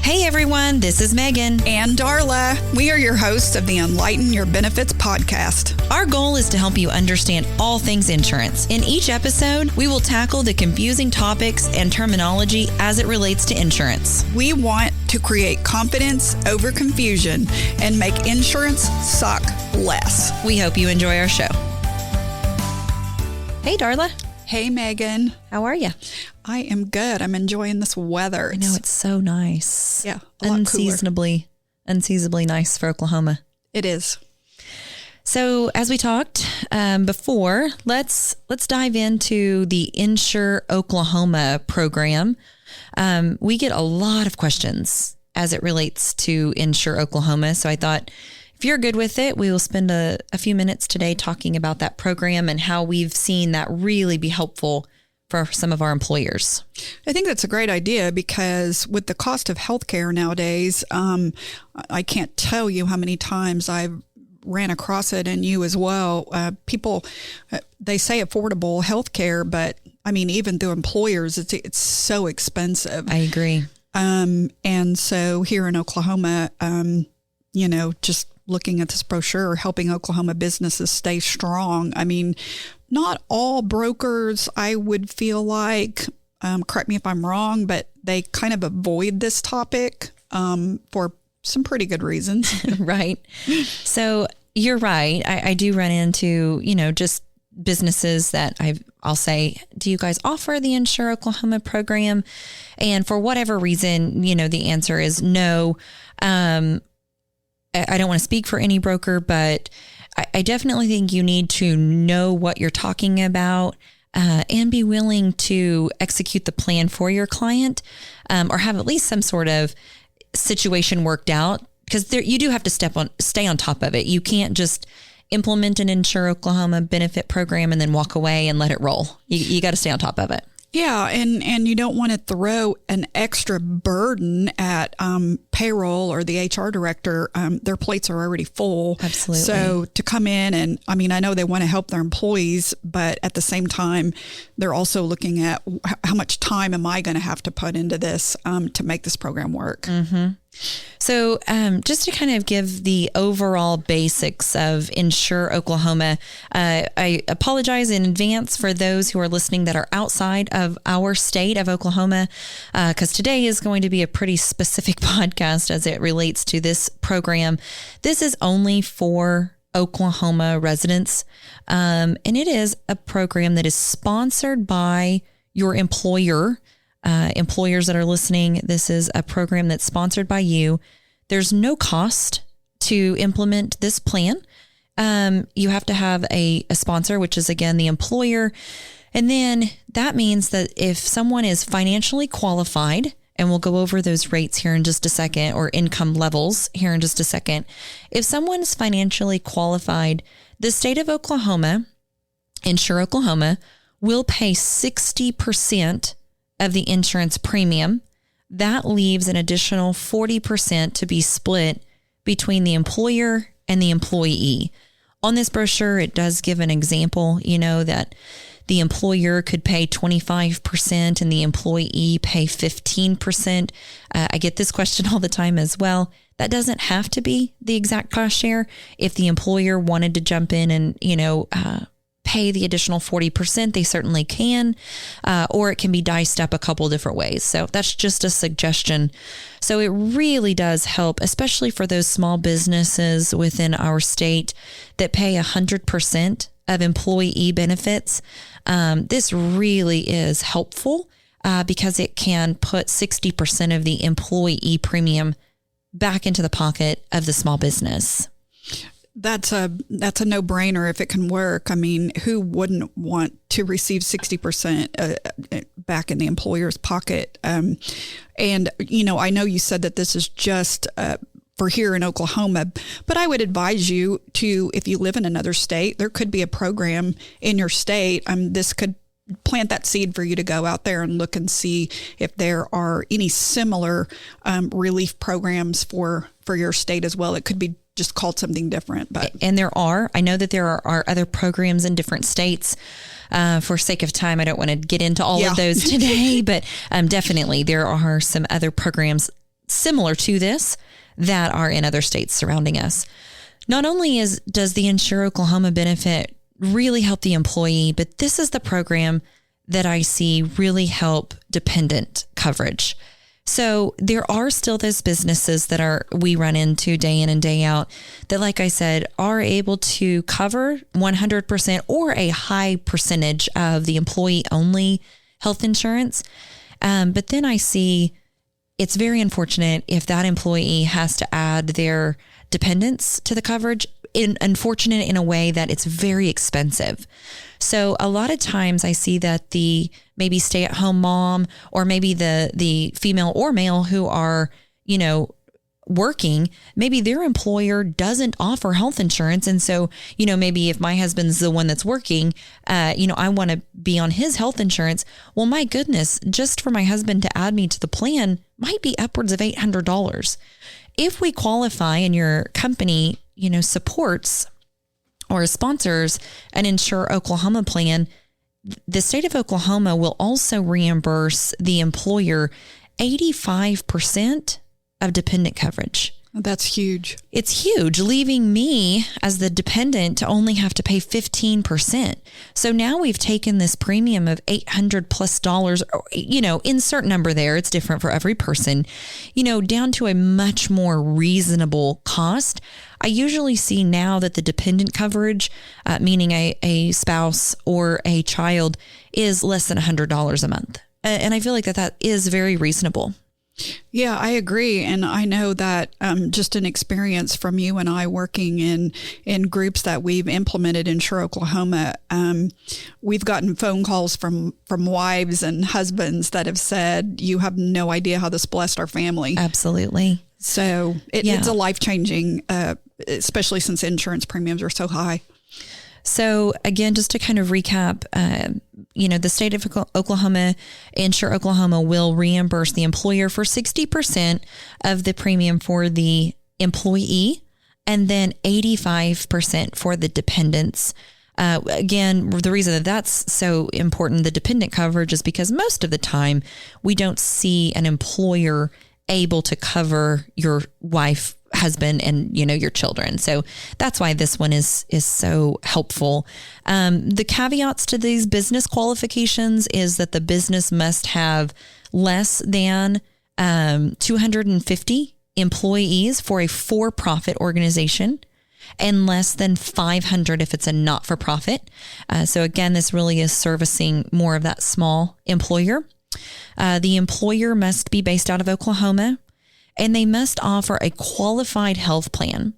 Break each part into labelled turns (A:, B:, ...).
A: Hey everyone, this is Megan.
B: And Darla. We are your hosts of the Enlighten Benefits podcast.
A: Our goal is to help you understand all things insurance. In each episode, we will tackle the confusing topics and terminology as it relates to insurance.
B: We want to create confidence over confusion and make insurance suck less.
A: We hope you enjoy our show. Hey Darla.
B: Hey Megan.
A: How are you?
B: I am good. I'm enjoying this weather.
A: I know, it's so nice.
B: Yeah, a lot
A: unseasonably nice for Oklahoma.
B: It is.
A: So as we talked before, let's dive into the Insure Oklahoma program. We get a lot of questions as it relates to Insure Oklahoma. So I thought, if you're good with it, we will spend a few minutes today talking about that program and how we've seen that really be helpful for some of our employers.
B: I think that's a great idea because with the cost of healthcare nowadays, I can't tell you how many times I've ran across it, and you as well. People, they say affordable healthcare, but I mean, even through employers, it's so expensive.
A: I agree.
B: And so here in Oklahoma, just looking at this brochure, helping Oklahoma businesses stay strong. I mean, not all brokers, I would feel like, correct me if I'm wrong, but they kind of avoid this topic for some pretty good reasons.
A: Right. So you're right. I do run into, just businesses that I'll say, do you guys offer the Insure Oklahoma program? And for whatever reason, the answer is no. I don't want to speak for any broker, but I definitely think you need to know what you're talking about and be willing to execute the plan for your client or have at least some sort of situation worked out, because you do have to stay on top of it. You can't just implement an Insure Oklahoma benefit program and then walk away and let it roll. You got to stay on top of it.
B: Yeah, and you don't want to throw an extra burden at payroll or the HR director. Their plates are already full.
A: Absolutely.
B: So to come in and, I know they want to help their employees, but at the same time, they're also looking at how much time am I going to have to put into this to make this program work.
A: Mm-hmm. So just to kind of give the overall basics of Insure Oklahoma, I apologize in advance for those who are listening that are outside of our state of Oklahoma, because today is going to be a pretty specific podcast as it relates to this program. This is only for Oklahoma residents, and it is a program that is sponsored by your employer. Employers that are listening, this is a program that's sponsored by you. There's no cost to implement this plan. You have to have a sponsor, which is again the employer. And then that means that if someone is financially qualified, and we'll go over those rates here in just a second, or income levels here in just a second. If someone's financially qualified, the state of Oklahoma, Insure Oklahoma, will pay 60% of the insurance premium. That leaves an additional 40% to be split between the employer and the employee. On this brochure, it does give an example, that the employer could pay 25% and the employee pay 15%. I get this question all the time as well. That doesn't have to be the exact cost share. If the employer wanted to jump in and, pay the additional 40%, they certainly can, or it can be diced up a couple different ways. So that's just a suggestion. So it really does help, especially for those small businesses within our state that pay 100% of employee benefits. This really is helpful because it can put 60% of the employee premium back into the pocket of the small business.
B: That's a no-brainer if it can work. Who wouldn't want to receive 60% back in the employer's pocket? And, I know you said that this is just for here in Oklahoma, but I would advise you to, if you live in another state, there could be a program in your state. This could plant that seed for you to go out there and look and see if there are any similar relief programs for your state as well. It could be just called something different.
A: And I know that there are other programs in different states. For sake of time, I don't want to get into all of those today, but definitely there are some other programs similar to this that are in other states surrounding us. Not only does the Insure Oklahoma benefit really help the employee, but this is the program that I see really help dependent coverage. So there are still those businesses that we run into day in and day out that, like I said, are able to cover 100% or a high percentage of the employee only health insurance. But then I see it's very unfortunate if that employee has to add their dependents to the coverage, unfortunate in a way that it's very expensive. So a lot of times I see that the maybe stay-at-home mom or maybe the female or male who are, working, maybe their employer doesn't offer health insurance. And so, maybe if my husband's the one that's working, I want to be on his health insurance. Well, my goodness, just for my husband to add me to the plan might be upwards of $800. If we qualify and your company, supports or sponsors an Insure Oklahoma plan, the state of Oklahoma will also reimburse the employer 85% of dependent coverage.
B: That's huge.
A: It's huge, leaving me as the dependent to only have to pay 15%. So now we've taken this premium of $800+, insert number there. It's different for every person, down to a much more reasonable cost. I usually see now that the dependent coverage, meaning a spouse or a child, is less than $100 a month. And I feel like that is very reasonable.
B: Yeah, I agree. And I know that just an experience from you and I working in groups that we've implemented in Insure Oklahoma, we've gotten phone calls from wives and husbands that have said, you have no idea how this blessed our family.
A: Absolutely.
B: So it's a life-changing, especially since insurance premiums are so high.
A: So again, just to kind of recap, the state of Oklahoma, Insure Oklahoma will reimburse the employer for 60% of the premium for the employee and then 85% for the dependents. Again, the reason that that's so important, the dependent coverage, is because most of the time we don't see an employer able to cover your wife, husband, and your children. So that's why this one is so helpful. The caveats to these business qualifications is that the business must have less than 250 employees for a for-profit organization and less than 500 if it's a not-for-profit. So again, this really is servicing more of that small employer. The employer must be based out of Oklahoma, and they must offer a qualified health plan.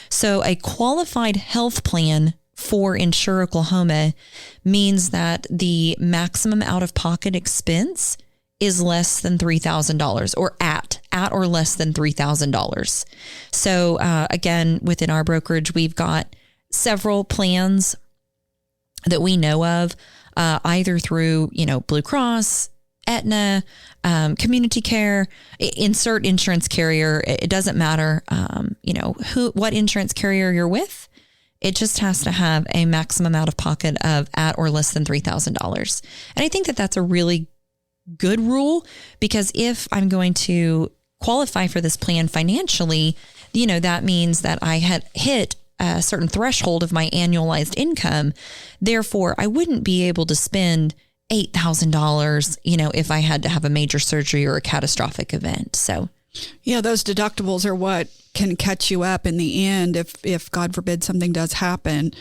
A: So a qualified health plan for Insure Oklahoma means that the maximum out-of-pocket expense is less than $3,000 or at or less than $3,000. So again, within our brokerage, we've got several plans that we know of, either through, Blue Cross, Aetna, Community Care, insert insurance carrier. It doesn't matter, what insurance carrier you're with. It just has to have a maximum out of pocket of at or less than $3,000. And I think that that's a really good rule, because if I'm going to qualify for this plan financially, that means that I had hit a certain threshold of my annualized income. Therefore, I wouldn't be able to spend $8,000, if I had to have a major surgery or a catastrophic event. So,
B: yeah, those deductibles are what can catch you up in the end if God forbid something does happen.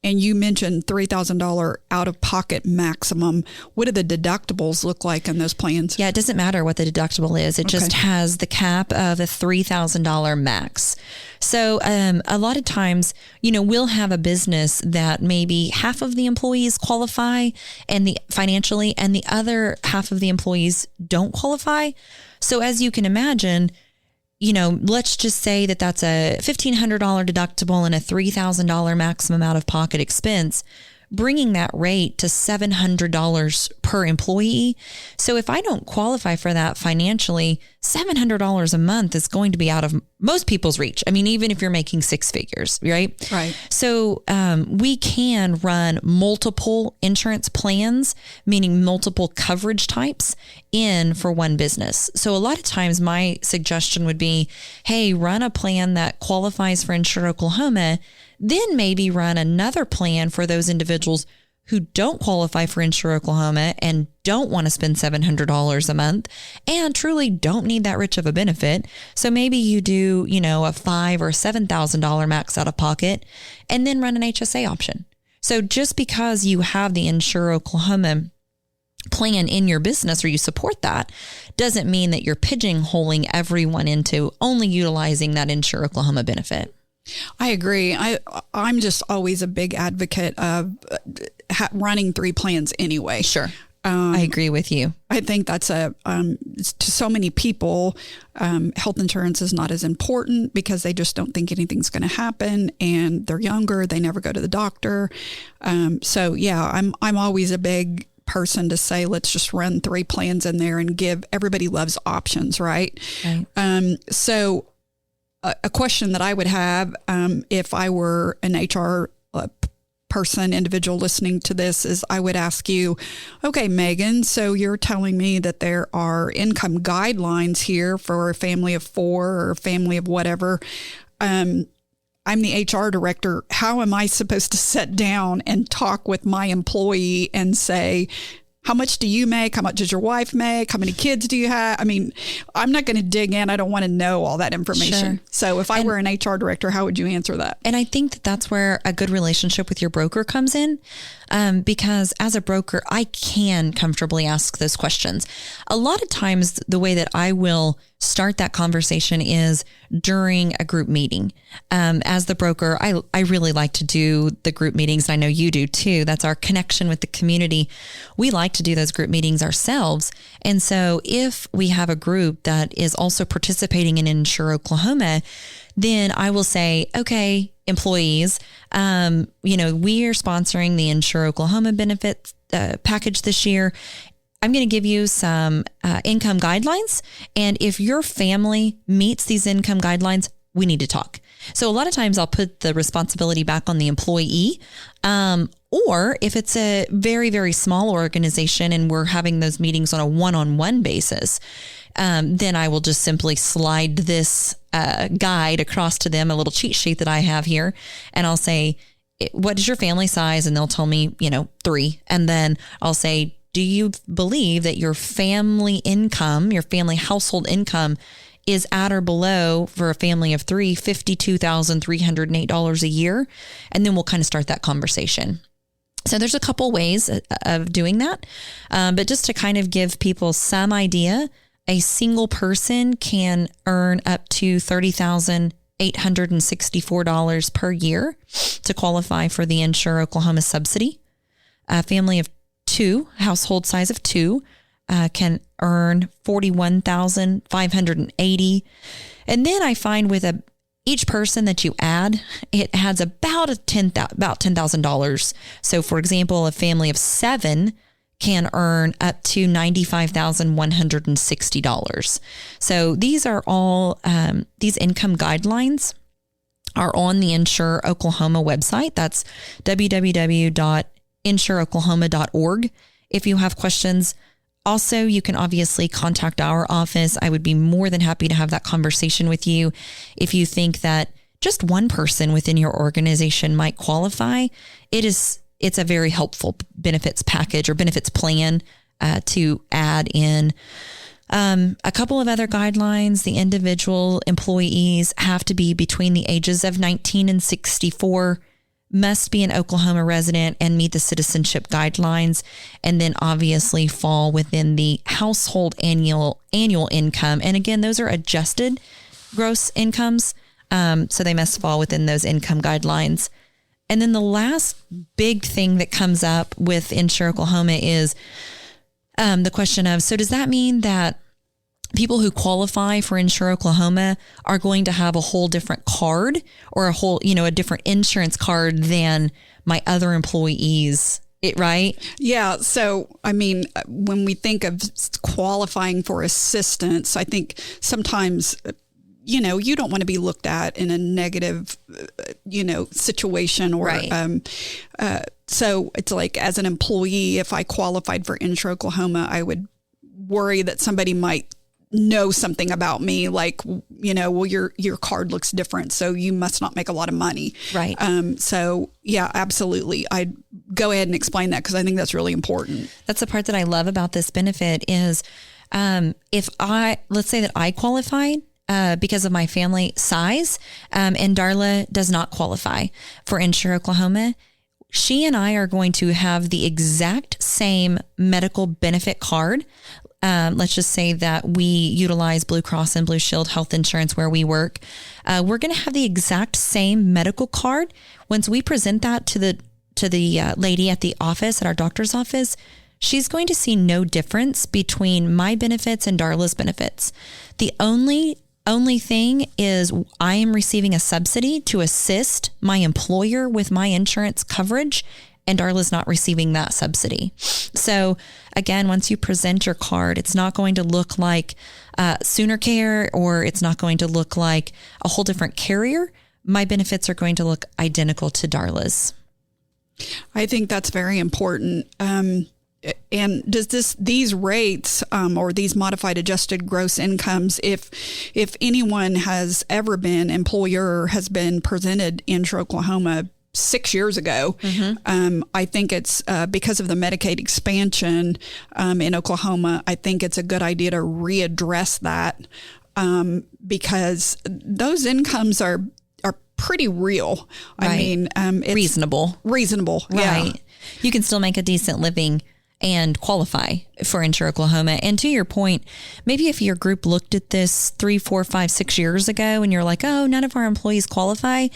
B: And you mentioned $3,000 out of pocket maximum. What do the deductibles look like in those plans?
A: Yeah, it doesn't matter what the deductible is. It just has the cap of a $3,000 max. So a lot of times, we'll have a business that maybe half of the employees qualify financially, and the other half of the employees don't qualify. So as you can imagine, let's just say that that's a $1,500 deductible and a $3,000 maximum out of pocket expense. bringing that rate to $700 per employee. So if I don't qualify for that financially, $700 a month is going to be out of most people's reach. I mean, even if you're making six figures, right?
B: Right.
A: So we can run multiple insurance plans, meaning multiple coverage types in for one business. So a lot of times my suggestion would be, hey, run a plan that qualifies for Insure Oklahoma, then maybe run another plan for those individuals who don't qualify for Insure Oklahoma and don't want to spend $700 a month and truly don't need that rich of a benefit. So maybe you do, a $5,000 or $7,000 max out of pocket and then run an HSA option. So just because you have the Insure Oklahoma plan in your business or you support that doesn't mean that you're pigeonholing everyone into only utilizing that Insure Oklahoma benefit.
B: I agree. I'm just always a big advocate of running three plans anyway.
A: Sure. I agree with you.
B: I think that's to so many people, health insurance is not as important because they just don't think anything's going to happen, and they're younger. They never go to the doctor. So yeah, I'm always a big person to say, let's just run three plans in there and everybody loves options, right? So a question that I would have if I were an HR individual listening to this is I would ask you, okay, Megan, so you're telling me that there are income guidelines here for a family of four or a family of whatever. I'm the HR director. How am I supposed to sit down and talk with my employee and say, how much do you make? How much does your wife make? How many kids do you have? I mean, I'm not going to dig in. I don't want to know all that information. Sure. So if I were an HR director, how would you answer that? And
A: I think that that's where a good relationship with your broker comes in. Because as a broker, I can comfortably ask those questions. A lot of times the way that I will start that conversation is during a group meeting. As the broker, I really like to do the group meetings. I know you do too. That's our connection with the community. We like to do those group meetings ourselves. And so if we have a group that is also participating in Insure Oklahoma, then I will say, okay, employees, we are sponsoring the Insure Oklahoma benefits package this year. I'm going to give you some income guidelines. And if your family meets these income guidelines, we need to talk. So a lot of times I'll put the responsibility back on the employee. Or if it's a very, very small organization and we're having those meetings on a one-on-one basis, then I will just simply slide this guide across to them, a little cheat sheet that I have here. And I'll say, what is your family size? And they'll tell me, 3. And then I'll say, do you believe that your family income, your family household income is at or below, for a family of 3, $52,308 a year? And then we'll kind of start that conversation. So there's a couple ways of doing that. But just to kind of give people some idea, a single person can earn up to $30,864 per year to qualify for the Insure Oklahoma subsidy. A family of 2, household size of 2, can earn $41,580. And then I find with each person that you add, it adds about $10,000. So for example, a family of 7 can earn up to $95,160. So these are all, these income guidelines are on the Insure Oklahoma website. That's www.insureoklahoma.org. If you have questions, also, you can obviously contact our office. I would be more than happy to have that conversation with you. If you think that just one person within your organization might qualify, it's a very helpful benefits package or benefits plan to add in. A couple of other guidelines: the individual employees have to be between the ages of 19 and 64, must be an Oklahoma resident and meet the citizenship guidelines, and then obviously fall within the household annual income. And again, those are adjusted gross incomes. So they must fall within those income guidelines. And then the last big thing that comes up with Insure Oklahoma is the question of, so does that mean that people who qualify for Insure Oklahoma are going to have a whole different card or a different insurance card than my other employees. Right?
B: Yeah. So, I mean, when we think of qualifying for assistance, I think sometimes, you don't want to be looked at in a negative, situation or,
A: right.
B: So it's like, as an employee, if I qualified for Insure Oklahoma, I would worry that somebody might know something about me, like, well, your card looks different, so you must not make a lot of money.
A: Right.
B: So yeah, absolutely. I'd go ahead and explain that, because I think that's really important.
A: That's the part that I love about this benefit is, let's say that I qualified because of my family size, and Darla does not qualify for Insure Oklahoma. She and I are going to have the exact same medical benefit card. Let's just say that we utilize Blue Cross and Blue Shield health insurance where we work. We're going to have the exact same medical card. Once we present that to the lady at the office, at our doctor's office, she's going to see no difference between my benefits and Darla's benefits. The only thing is I am receiving a subsidy to assist my employer with my insurance coverage, and Darla's not receiving that subsidy. So again, once you present your card, it's not going to look like Sooner Care, or it's not going to look like a whole different carrier. My benefits are going to look identical to Darla's.
B: I think that's very important. And does these rates or these modified adjusted gross incomes, if anyone has ever been employer has been presented Insure Oklahoma 6 years ago, I think it's because of the Medicaid expansion in Oklahoma, I think it's a good idea to readdress that because those incomes are pretty real.
A: Right.
B: I mean, it's
A: reasonable.
B: Right.
A: Yeah. You can still make a decent living and qualify for Insure Oklahoma. And to your point, maybe if your group looked at this 3, 4, 5, 6 years ago and you're like, oh, none of our employees qualify,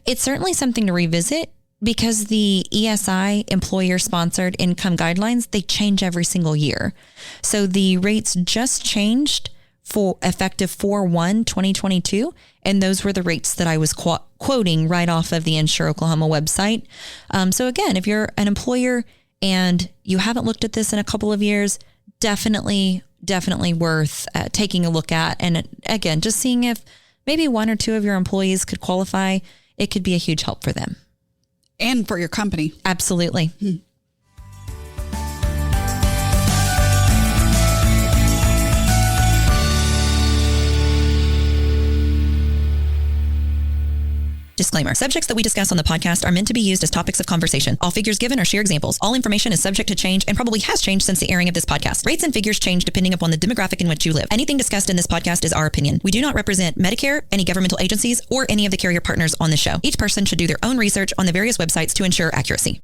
A: it's certainly something to revisit, because the ESI, employer sponsored income guidelines, they change every single year. So the rates just changed for effective 4/1/2022. And those were the rates that I was quoting right off of the Insure Oklahoma website. So again, if you're an employer and you haven't looked at this in a couple of years, definitely worth taking a look at. And again, just seeing if maybe 1 or 2 of your employees could qualify, it could be a huge help for them.
B: And for your company.
A: Absolutely. Disclaimer. Subjects that we discuss on the podcast are meant to be used as topics of conversation. All figures given are sheer examples. All information is subject to change and probably has changed since the airing of this podcast. Rates and figures change depending upon the demographic in which you live. Anything discussed in this podcast is our opinion. We do not represent Medicare, any governmental agencies, or any of the carrier partners on the show. Each person should do their own research on the various websites to ensure accuracy.